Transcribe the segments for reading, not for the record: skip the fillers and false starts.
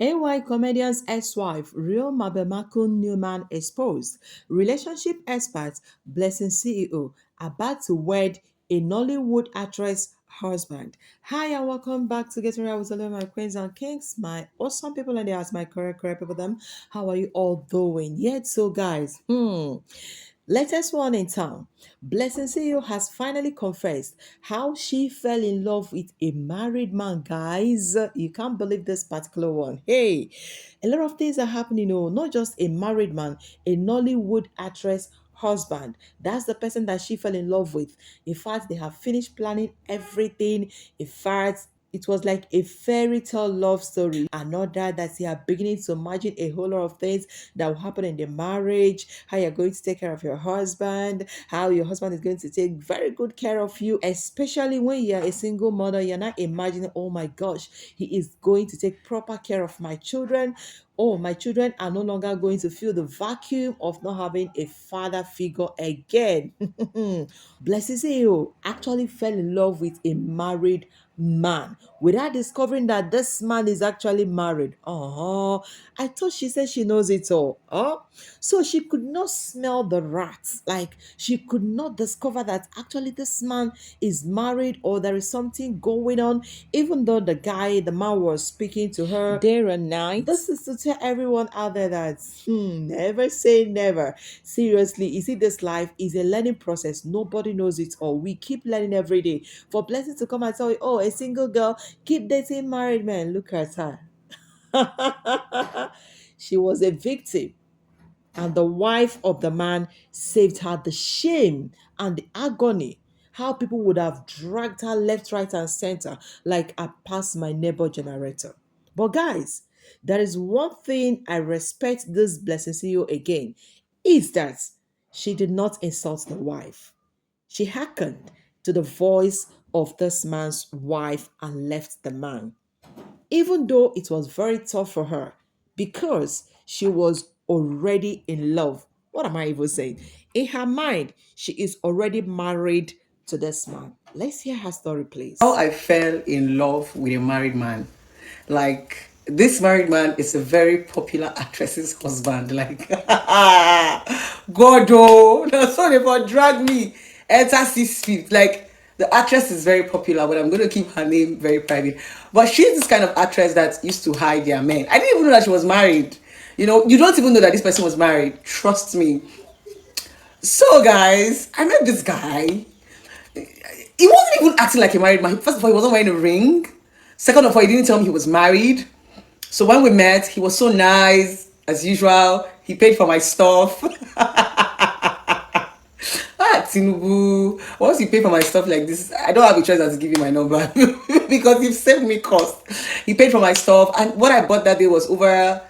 AY comedian's ex-wife, real Mabel new man exposed. Relationship expert, Blessing CEO, about to wed a Nollywood actress husband. Hi and welcome back to Getting Right with all of my queens and kings, my awesome people and they ask my correct people them. How are you all doing? Yet so guys, latest one in town. Blessing CEO has finally confessed how she fell in love with a married man, guys. You can't believe this particular one. Hey, a lot of things are happening, not just a married man, a Nollywood actress husband. That's the person that she fell in love with. In fact, they have finished planning everything. In fact, it was like a fairy tale love story. Another that you are beginning to imagine a whole lot of things that will happen in the marriage, how you're going to take care of your husband, how your husband is going to take very good care of you, especially when you're a single mother. You're not imagining, oh my gosh, he is going to take proper care of my children. Oh, my children are no longer going to feel the vacuum of not having a father figure again. Blessing CEO actually fell in love with a married man without discovering that this man is actually married. Oh, I thought she said she knows it all. Oh, so she could not smell the rats. Like she could not discover that actually this man is married or there is something going on, even though the man was speaking to her day and night. This is to tell everyone out there that never say never. Seriously, you see, this life is a learning process. Nobody knows it all. We keep learning every day. For Blessing to come and tell you, oh, a single girl, keep dating married men. Look at her. She was a victim, and the wife of the man saved her the shame and the agony. How people would have dragged her left, right, and center like a pass my neighbor generator. But guys, there is one thing I respect this Blessing CEO again is that she did not insult the wife. She hearkened to the voice of this man's wife and left the man, even though it was very tough for her because she was already in love. What am I even saying? In her mind, she is already married to this man. Let's hear her story, How please. I fell in love with a married man. Like, this married man is a very popular actress's husband. Like, God, oh, that's why they for drag me. Enter 6 feet. Like, the actress is very popular, but I'm going to keep her name very private. But she's this kind of actress that used to hide their men. I didn't even know that she was married. You know, you don't even know that this person was married. Trust me. So, guys, I met this guy. He wasn't even acting like a married man. First of all, he wasn't wearing a ring. Second of all, he didn't tell me he was married. So when we met, he was so nice as usual. He paid for my stuff. Tinubu, once you pay for my stuff like this, I don't have a choice as to give you my number because you've saved me cost. He paid for my stuff, and what I bought that day was over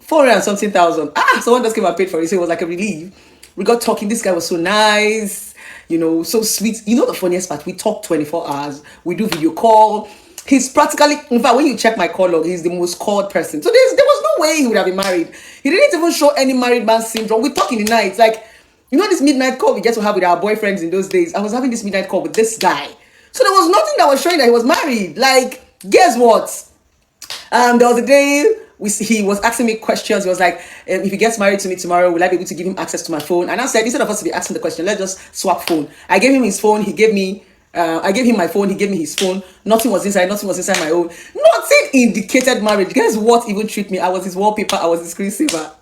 400 and something thousand. Someone just came and paid for it, so it was like a relief. We got talking. This guy was so nice, so sweet. You know the funniest part? We talked 24 hours. We do video call. He's practically, in fact, when you check my call log, he's the most called person. So there was no way he would have been married. He didn't even show any married man syndrome. We talk in the night, like, this midnight call we get to have with our boyfriends in those days. I was having this midnight call with this guy. So there was nothing that was showing that he was married. Like, guess what? There was a day he was asking me questions. He was like, if he gets married to me tomorrow, will I be able to give him access to my phone? And I said, instead of us to be asking the question, let's just swap phone. I gave him his phone. He gave me, I gave him my phone. He gave me his phone. Nothing was inside. Nothing was inside my own. Nothing indicated marriage. Guess what even tricked me? I was his wallpaper. I was his screensaver.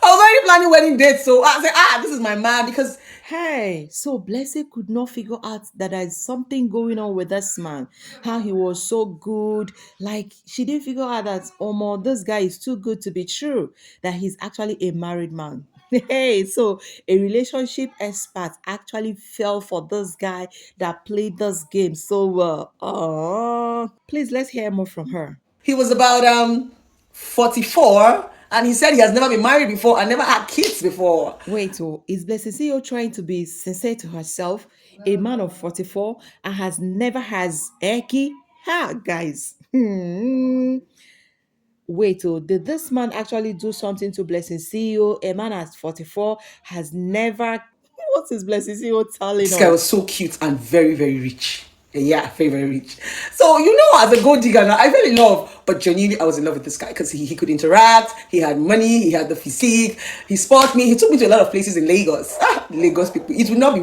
I was already planning wedding dates. So I said, this is my man because Hey, so Blessing could not figure out that there's something going on with this man. How he was so good. Like, she didn't figure out that, oh, my, this guy is too good to be true, that he's actually a married man. Hey, so a relationship expert actually fell for this guy that played this game so well. Oh, please, let's hear more from her. he was about 44, and he said he has never been married before and never had kids before. Wait, oh, is Blessing CEO trying to be sincere to herself? A man of 44 and has never has Eki? Ha, guys. Wait, oh, did this man actually do something to Blessing CEO? A man at 44 has never. What is Blessing CEO telling This guy was us? so cute and very, very rich. Yeah, very, very rich. So, you know, as a gold digger, now, I fell in love. But genuinely, I was in love with this guy because he could interact, he had money, he had the physique, he spoiled me, he took me to a lot of places in Lagos. Ah, Lagos people, it will not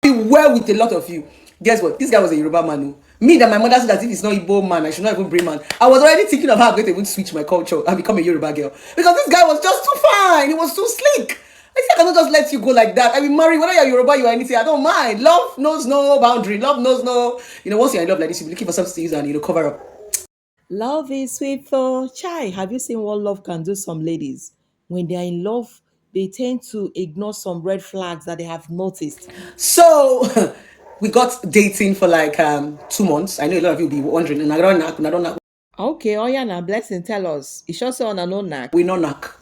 be well with a lot of you. Guess what? This guy was a Yoruba man. Oh. Me that my mother said that if it's not Igbo man, I should not even bring man. I was already thinking of how I'm going to even switch my culture and become a Yoruba girl. Because this guy was just too fine. He was too sleek. I said, I cannot just let you go like that. I mean, marry, whether you're Yoruba, you are anything, I don't mind. Love knows no boundary. Love knows no, once you're in love like this, you'll be looking for something to use and, cover up. Love is sweet though. Chai, have you seen what love can do some ladies? When they are in love, they tend to ignore some red flags that they have noticed. So, we got dating for like 2 months. I know a lot of you will be wondering, and I don't know. Okay, oh yeah, now Blessing, tell us. It's also on an own knack. We not knock.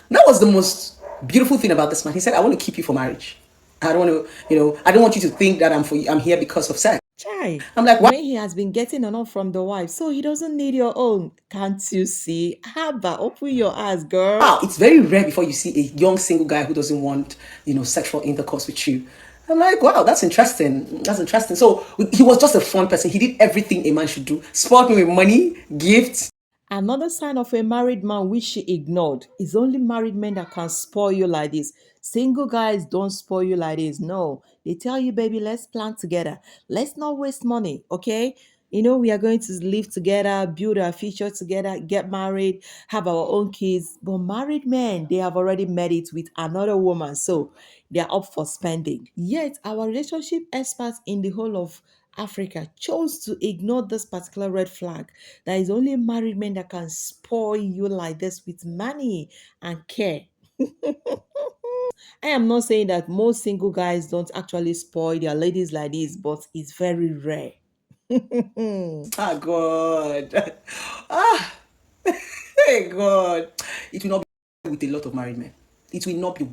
That was the most beautiful thing about this man. He said, I want to keep you for marriage. I don't want to, I don't want you to think that I'm here because of sex. Chai, I'm like, wow, when he has been getting enough from the wife, so he doesn't need your own. Can't you see? Haba, open your eyes, girl. it's very rare before you see a young single guy who doesn't want, sexual intercourse with you. I'm like, wow, that's interesting. That's interesting. So he was just a fun person. He did everything a man should do. Spoiled me with money, gifts. Another sign of a married man which she ignored is only married men that can spoil you like this. Single guys don't spoil you like this. No, they tell you, baby, let's plan together. Let's not waste money, okay? You know, we are going to live together, build our future together, get married, have our own kids. But married men, they have already made it with another woman. So they are up for spending. Yet, our relationship experts in the whole of Africa chose to ignore this particular red flag. That is only married men that can spoil you like this with money and care. I am not saying that most single guys don't actually spoil their ladies like this, but it's very rare. Ah, God. Ah, hey, God. It will not be with a lot of married men. It will not be.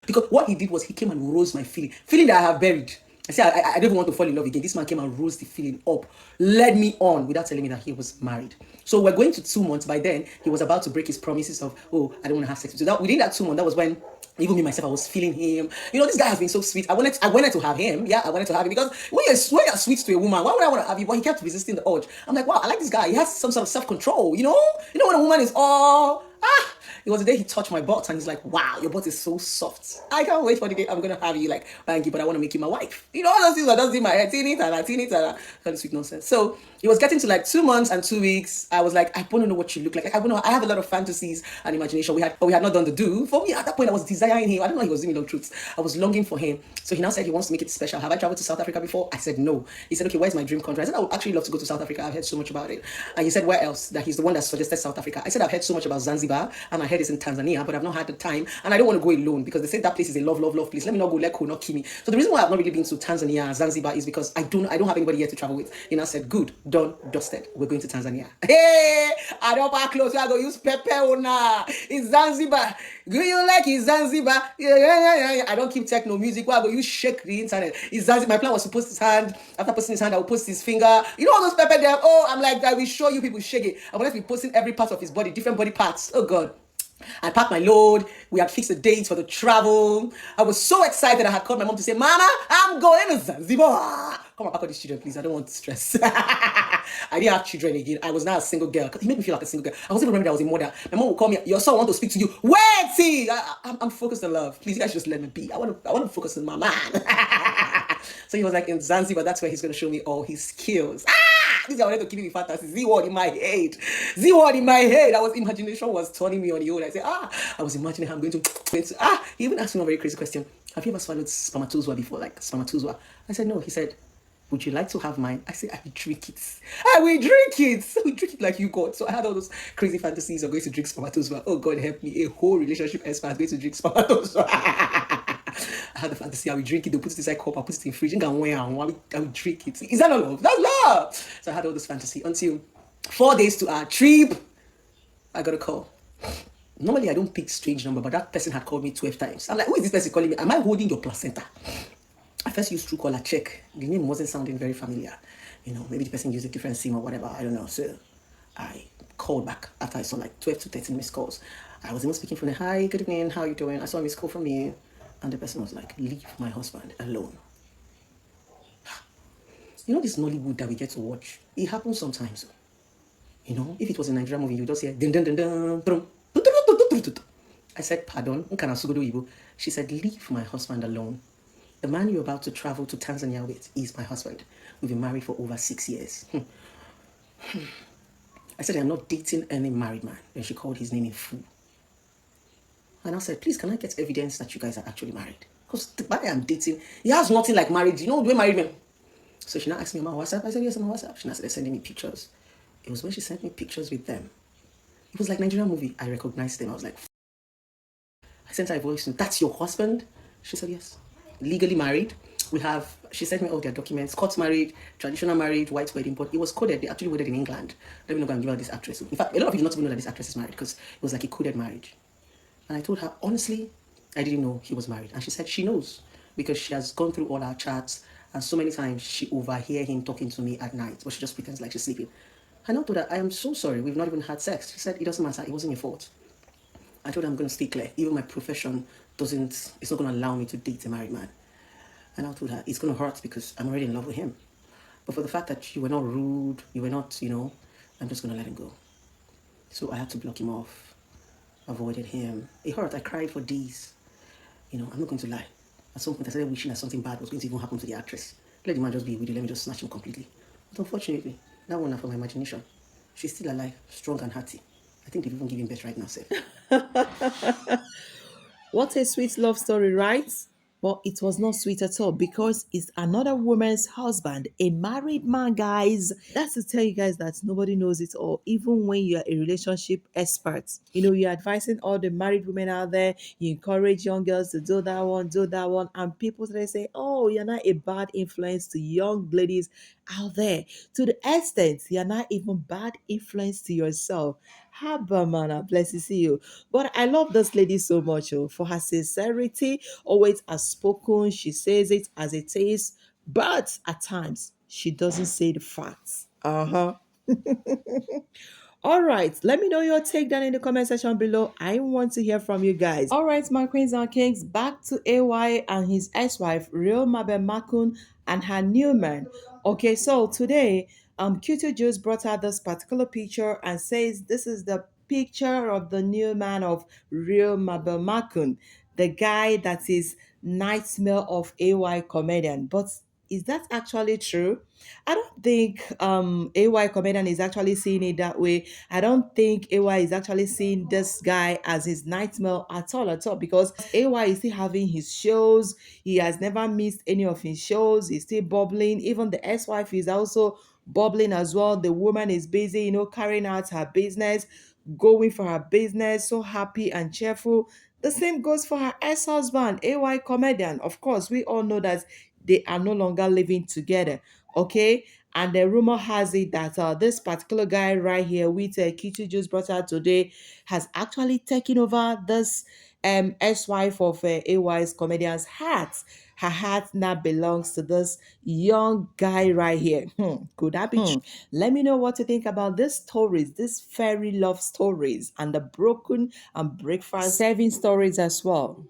Because what he did was he came and rose my feeling that I have buried. I said, I don't even want to fall in love again. This man came and rose the feeling up, led me on without telling me that he was married. So we're going to 2 months. By then, he was about to break his promises of, oh, I don't want to have sex. So that within that 2 months, that was when even me myself, I was feeling him. This guy has been so sweet. I wanted to have him. Yeah, I wanted to have him because when you're sweet to a woman, why would I want to have you? But he kept resisting the urge. I'm like, wow, I like this guy. He has some sort of self-control. When a woman is all it was the day he touched my butt and he's like, wow, your butt is so soft. I can't wait for the day I'm gonna have you like bangy, but I want to make you my wife. All those things are just in my head, teeny, kind of sweet nonsense. So it was getting to like 2 months and 2 weeks. I was like, I want to know what you look like. I want to know. I have a lot of fantasies and imagination. We had not done the do. For me, at that point, I was desiring him. I don't know, he was doing no truths. I was longing for him. So he now said he wants to make it special. Have I traveled to South Africa before? I said no. He said, okay, where's my dream country? I said, I would actually love to go to South Africa. I've heard so much about it. And he said, where else? That he's the one that suggested South Africa. I said, I've heard so much about Zanzibar and I heard it's in Tanzania, but I've not had the time. And I don't want to go alone because they said that place is a love, love, love place. Let me not go, let cool, not kill me. So the reason why I've not really been to Tanzania, Zanzibar is because I don't have anybody here to travel with. He now said, good, done, dusted. We're going to Tanzania. Hey, I don't back close. I go use Pepe Ona. It's Zanzibar. Do you like it, Zanzibar? Yeah. I don't keep techno music. Why go use shake the internet? It's Zanzibar. My plan was to post his hand. After posting his hand, I will post his finger. All those Pepe there. Oh, I'm like, I will show you people shake it. I want to be posting every part of his body, different body parts. Oh God. I packed my load. We had fixed the dates for the travel. I was so excited. I had called my mom to say, Mama, I'm going to Zanzibar. Come on, pack all these children, please. I don't want stress. I didn't have children again. I was now a single girl. He made me feel like a single girl. I wasn't remembering I was a mother. My mom would call me, your son want to speak to you. Wait, see. I'm focused on love. Please, you guys just let me be. I want to focus on my man. So he was like, in Zanzibar, that's where he's going to show me all his skills. This guy wanted to kill me with fantasy. Z-word in my head. Z-word in my head. Imagination was turning me on the old. I said, I was imagining how I'm going to. He even asked me a very crazy question. Have you ever swallowed spermatozoa before? Like spermatozoa? I said, no. He said, would you like to have mine? I said, I will drink it. I will drink it. I will drink it like you got. So I had all those crazy fantasies of going to drink spermatozoa. Oh, God help me. A whole relationship expert going to drink spermatozoa. I had the fantasy, I will drink it, they'll put it inside cup, I'll put it in fridge, and I will drink it. Is that not love? That's love! So I had all this fantasy until 4 days to our trip, I got a call. Normally, I don't pick strange number, but that person had called me 12 times. I'm like, who is this person calling me? Am I holding your placenta? I first used Truecaller check. The name wasn't sounding very familiar. Maybe the person used a different SIM or whatever. I don't know. So I called back after I saw like 12 to 13 missed calls. I was even speaking from the, hi, good evening, how are you doing? I saw a missed call from you. And the person was like, leave my husband alone. You know this Nollywood that we get to watch? It happens sometimes. You know, if it was a Nigerian movie, you just hear dun dun dun dun dun. I said, pardon, Nkana Sugodo Ibo. She said, leave my husband alone. The man you're about to travel to Tanzania with is my husband. We've been married for over 6 years. I said, I'm not dating any married man. Then she called his name a fool. And I said, please, can I get evidence that you guys are actually married? Because the guy I'm dating, he has nothing like marriage. You know, we're married men. So she now asked me on my WhatsApp. I said, yes, on my WhatsApp. She now started sending me pictures. It was when she sent me pictures with them. It was like Nigerian movie. I recognized them. I was like, I sent her a voice note. That's your husband? She said, yes. Legally married. She sent me all their documents. Court married, traditional marriage, white wedding, but it was coded. They actually wedded in England. Let me know and give out this actress. In fact, a lot of you do not even know that this actress is married because it was like a coded marriage. And I told her, honestly, I didn't know he was married. And she said she knows because she has gone through all our chats and so many times she overhear him talking to me at night, but she just pretends like she's sleeping. And I told her, I am so sorry, we've not even had sex. She said, it doesn't matter, it wasn't your fault. I told her I'm going to stay clear. Even my profession it's not going to allow me to date a married man. And I told her, it's going to hurt because I'm already in love with him. But for the fact that you were not rude, you were not, I'm just going to let him go. So I had to block him off, avoided him. It hurt. I cried for days. I'm not going to lie. At some point, I started wishing that something bad was going to even happen to the actress. Let the man just be with you. Let me just snatch him completely. But unfortunately, that one for my imagination. She's still alive, strong and hearty. I think they've even given birth right now, sir. What a sweet love story, right? But it was not sweet at all because it's another woman's husband, a married man, guys. That's to tell you guys that nobody knows it all, even when you're a relationship expert. You're advising all the married women out there, you encourage young girls to do that one, and people today say, oh, you're not a bad influence to young ladies out there. To the extent you're not even bad influence to yourself. Haba mana, bless you, see you. But I love this lady so much for her sincerity, always as spoken. She says it as it is, but at times she doesn't say the facts. Uh-huh. All right, let me know your take down in the comment section below. I want to hear from you guys. All right, my queens and kings, back to AY and his ex-wife, Real Mabel Makun, and her new man. Okay, so today, Q2 just brought out this particular picture and says this is the picture of the new man of Real Mabel Makun, the guy that is nightmare of AY comedian. But is that actually true? I don't think AY comedian is actually seeing it that way. I don't think AY is actually seeing this guy as his nightmare at all, because AY is still having his shows. He has never missed any of his shows. He's still bubbling. Even the ex-wife is also bubbling as well. The woman is busy, carrying out her business, going for her business, so happy and cheerful. The same goes for her ex-husband, AY comedian. Of course, we all know that they are no longer living together. Okay. And the rumor has it that this particular guy right here, with Kichi just brought out today, has actually taken over this ex-wife of AY's comedian's heart. Her heart now belongs to this young guy right here. Could that be true? Let me know what you think about these stories, these fairy love stories, and the broken and breakfast serving stories as well.